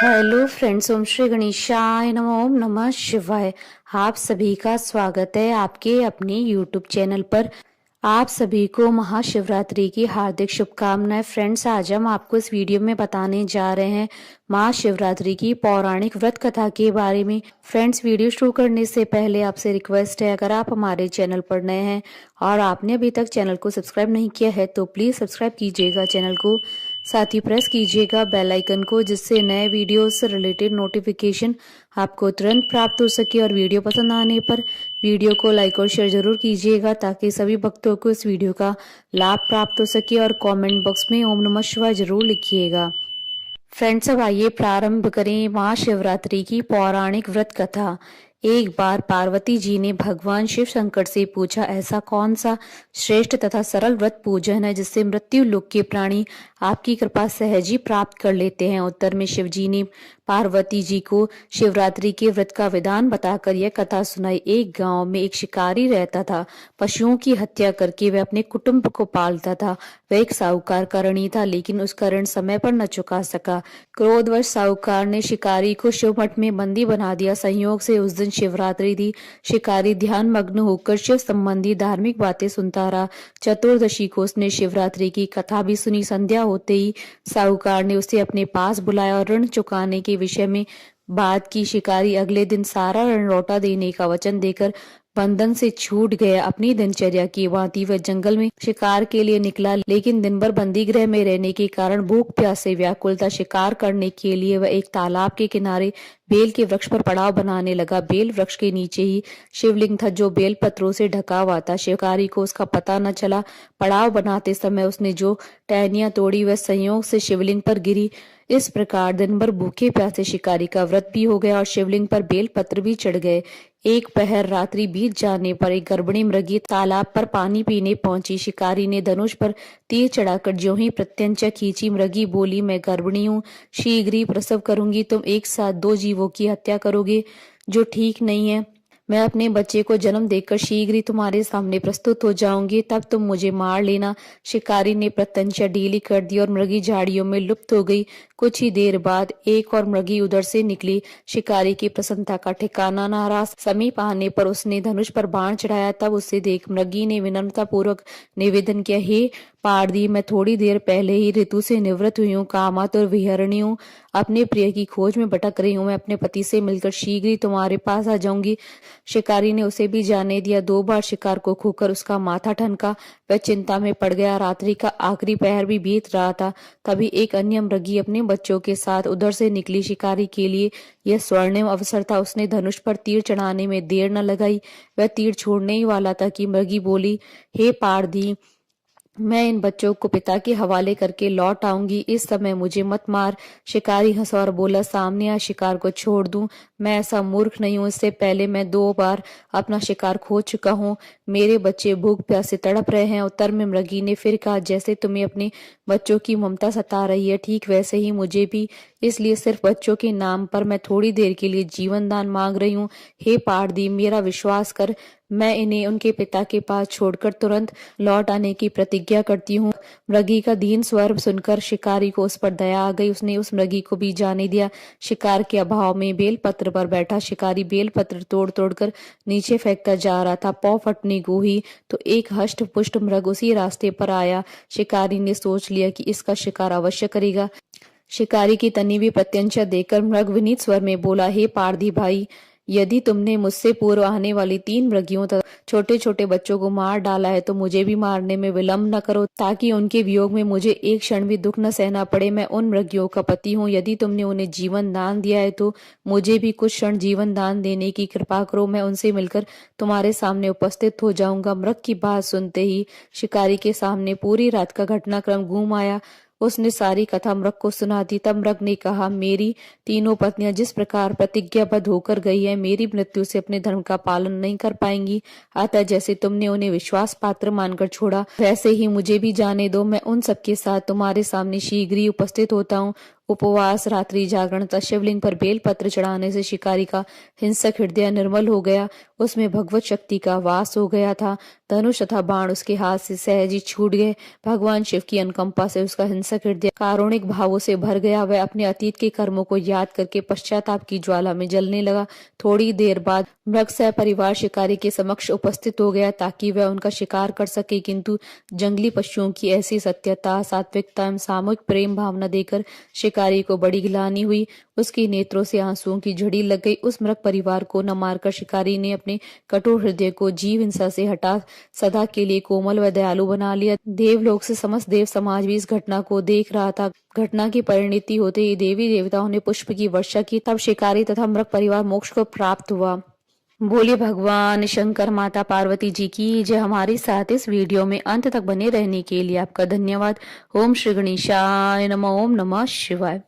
Hello friends, ओम श्री गणेशाय नमः। ओम नमः शिवाय। आप सभी का स्वागत है आपके अपने यूट्यूब चैनल पर। आप सभी को महाशिवरात्रि की हार्दिक शुभकामनाएं। फ्रेंड्स, आज हम आपको इस वीडियो में बताने जा रहे हैं महाशिवरात्रि की पौराणिक व्रत कथा के बारे में। फ्रेंड्स, वीडियो शुरू करने से पहले आपसे रिक्वेस्ट है, अगर आप हमारे चैनल पर नए हैं और आपने अभी तक चैनल को सब्सक्राइब नहीं किया है तो प्लीज सब्सक्राइब कीजिएगा चैनल को, साथ ही प्रेस कीजिएगा बेल आइकन को, जिससे नए वीडियो से रिलेटेड नोटिफिकेशन आपको तुरंत प्राप्त हो सके। और वीडियो पसंद आने पर वीडियो को लाइक और शेयर जरूर कीजिएगा ताकि सभी भक्तों को इस वीडियो का लाभ प्राप्त हो सके। और कमेंट बॉक्स में ओम नमः शिवाय जरूर लिखिएगा। फ्रेंड्स, अब आइए प्रारंभ करें महाशिवरात्रि की पौराणिक व्रत कथा। एक बार पार्वती जी ने भगवान शिव शंकर से पूछा, ऐसा कौन सा श्रेष्ठ तथा सरल व्रत पूजन है जिससे मृत्यु लोक के प्राणी आपकी कृपा सहज ही प्राप्त कर लेते हैं। उत्तर में शिव जी ने पार्वती जी को शिवरात्रि के व्रत का विधान बताकर यह कथा सुनाई। एक गांव में एक शिकारी रहता था। पशुओं की हत्या करके वह अपने कुटुंब को पालता था। वह एक साहूकार का ऋणी था, लेकिन उसका ऋण समय पर न चुका सका। क्रोधवश साहूकार ने शिकारी को शिव मठ में बंदी बना दिया। संयोग से उस दिन शिवरात्रि थी। शिकारी ध्यान मग्न होकर शिव संबंधी धार्मिक बातें सुनता रहा। चतुर्दशी को उसने शिवरात्रि की कथा भी सुनी। संध्या होते ही साहूकार ने उसे अपने पास बुलाया और ऋण चुकाने के विषय में बात की। शिकारी अगले दिन सारा ऋण लौटा देने का वचन देकर बंधन से छूट गया। अपनी दिनचर्या की भांति वह जंगल में शिकार के लिए निकला, लेकिन दिन भर बंदी गृह में रहने के कारण भूख प्यास से व्याकुल था। शिकार करने के लिए वह एक तालाब के किनारे बेल के वृक्ष पर पड़ाव बनाने लगा। बेल वृक्ष के नीचे ही शिवलिंग था जो बेल पत्रों से ढका हुआ था। शिकारी को उसका पता न चला। पड़ाव बनाते समय उसने जो टहनियां तोड़ी वह संयोग से शिवलिंग पर गिरी। इस प्रकार दिन भर भूखे प्यासे शिकारी का व्रत भी हो गया और शिवलिंग पर बेल पत्र भी चढ़ गए। एक पहर रात्रि बीत जाने पर एक गर्भिणी मृगी तालाब पर पानी पीने पहुंची। शिकारी ने धनुष पर तीर चढ़ाकर ज्यों ही प्रत्यंचा खींची। मृगी बोली, मैं गर्भिणी हूँ, शीघ्र ही प्रसव करूंगी। तुम एक साथ दो जीवों की हत्या करोगे जो ठीक नहीं है। मैं अपने बच्चे को जन्म देकर शीघ्र ही तुम्हारे सामने प्रस्तुत हो जाऊंगी, तब तुम मुझे मार लेना। शिकारी ने प्रत्यंचा ढीली कर दी और मृगी झाड़ियों में लुप्त हो गई। कुछ ही देर बाद एक और मृगी उधर से निकली। शिकारी की प्रसन्नता का ठिकाना न रहा। समीप आने पर उसने धनुष पर बाण चढ़ाया। तब उसे देख मृगी ने विनम्रता पूर्वक निवेदन किया, हे पारदी, मैं थोड़ी देर पहले ही ऋतु से निवृत्त हुई हूँ, कामातुर विहरणी हूँ, अपने प्रिय की खोज में भटक रही हूँ। मैं अपने पति से मिलकर शीघ्र ही तुम्हारे पास आ जाऊंगी। शिकारी ने उसे भी जाने दिया। 2 बार शिकार को खोकर उसका माथा ठनका। वह चिंता में पड़ गया। रात्रि का आखिरी पहर भी बीत रहा था। तभी एक अन्य मृगी अपने बच्चों के साथ उधर से निकली। शिकारी के लिए यह स्वर्णिम अवसर था। उसने धनुष पर तीर चढ़ाने में देर न लगाई। वह तीर छोड़ने ही वाला था कि मृगी बोली, हे पारधी, मैं इन बच्चों को पिता के हवाले करके लौट आऊंगी, इस समय मुझे मत मार। शिकारी हंसा और बोला, सामने आ शिकार को छोड़ दूं? मैं ऐसा मूर्ख नहीं हूं। इससे पहले मैं 2 बार अपना शिकार खो चुका हूं। मेरे बच्चे भूख प्यास से तड़प रहे हैं। उत्तर में मृगी ने फिर कहा, जैसे तुम्हें अपने बच्चों की ममता सता रही है, ठीक वैसे ही मुझे भी। इसलिए सिर्फ बच्चों के नाम पर मैं थोड़ी देर के लिए जीवन दान मांग रही हूँ। हे पारदी, मेरा विश्वास कर, मैं इन्हें उनके पिता के पास छोड़कर तुरंत लौट आने की प्रतिज्ञा करती हूँ। मृगी का दीन स्वर सुनकर शिकारी को उस पर दया आ गई। उसने उस मृगी को भी जाने दिया। शिकार के अभाव में बेलपत्र पर बैठा शिकारी बेलपत्र तोड़ तोड़कर नीचे फेंकता जा रहा था। पौ फटने को ही तो एक हष्ट पुष्ट मृग उसी रास्ते पर आया। शिकारी ने सोच लिया कि इसका शिकार अवश्य करेगा। शिकारी की तनी हुई प्रत्यंचा देकर मृग विनीत स्वर में बोला, हे पारधी भाई, यदि तुमने मुझसे पूर्व आने वाली 3 मृगियों तथा छोटे छोटे बच्चों को मार डाला है तो मुझे भी मारने में विलंब न करो, ताकि उनके वियोग में मुझे एक क्षण भी दुख न सहना पड़े। मैं उन मृगियों का पति हूँ। यदि तुमने उन्हें जीवन दान दिया है तो मुझे भी कुछ क्षण जीवन दान देने की कृपा करो। मैं उनसे मिलकर तुम्हारे सामने उपस्थित हो जाऊंगा। मृग की बात सुनते ही शिकारी के सामने पूरी रात का घटनाक्रम घूम आया। उसने सारी कथा मृग को सुना दी। तब मृग ने कहा, मेरी तीनों पत्नियां जिस प्रकार प्रतिज्ञाबद्ध होकर गई है, मेरी मृत्यु से अपने धर्म का पालन नहीं कर पाएंगी। अतः जैसे तुमने उन्हें विश्वास पात्र मानकर छोड़ा, वैसे ही मुझे भी जाने दो। मैं उन सबके साथ तुम्हारे सामने शीघ्र ही उपस्थित होता हूँ। उपवास, रात्रि जागरण तथा शिवलिंग पर बेलपत्र चढ़ाने से शिकारी का हिंसक हृदय निर्मल हो गया। उसमें भगवत शक्ति का वास हो गया था। धनुष तथा बाण उसके हाथ से सहज ही छूट गए। भगवान शिव की अनुकंपा से उसका हिंसक हृदय कारुणिक भावों से भर गया। वह अपने अतीत के कर्मों को याद करके पश्चाताप की ज्वाला में जलने लगा। थोड़ी देर बाद मृग सपरिवार शिकारी के समक्ष उपस्थित हो गया ताकि वह उनका शिकार कर सके, किंतु जंगली पशुओं की ऐसी सत्यता, सात्विकता एवं सामूहिक प्रेम भावना देखकर शिकारी को बड़ी गिलानी हुई। उसकी नेत्रों से आंसुओं की झड़ी लग गई। उस मृग परिवार को न मारकर शिकारी ने अपने कठोर हृदय को जीव हिंसा से हटा सदा के लिए कोमल व दयालु बना लिया। देवलोक से समस्त देव समाज भी इस घटना को देख रहा था। घटना की परिणति होते ही देवी देवताओं ने पुष्प की वर्षा की। तब शिकारी तथा मृग परिवार मोक्ष को प्राप्त हुआ। बोलिए भगवान शंकर माता पार्वती जी की जय। हमारे साथ इस वीडियो में अंत तक बने रहने के लिए आपका धन्यवाद। ओम श्री गणेशाय नमः। ओम नमः शिवाय।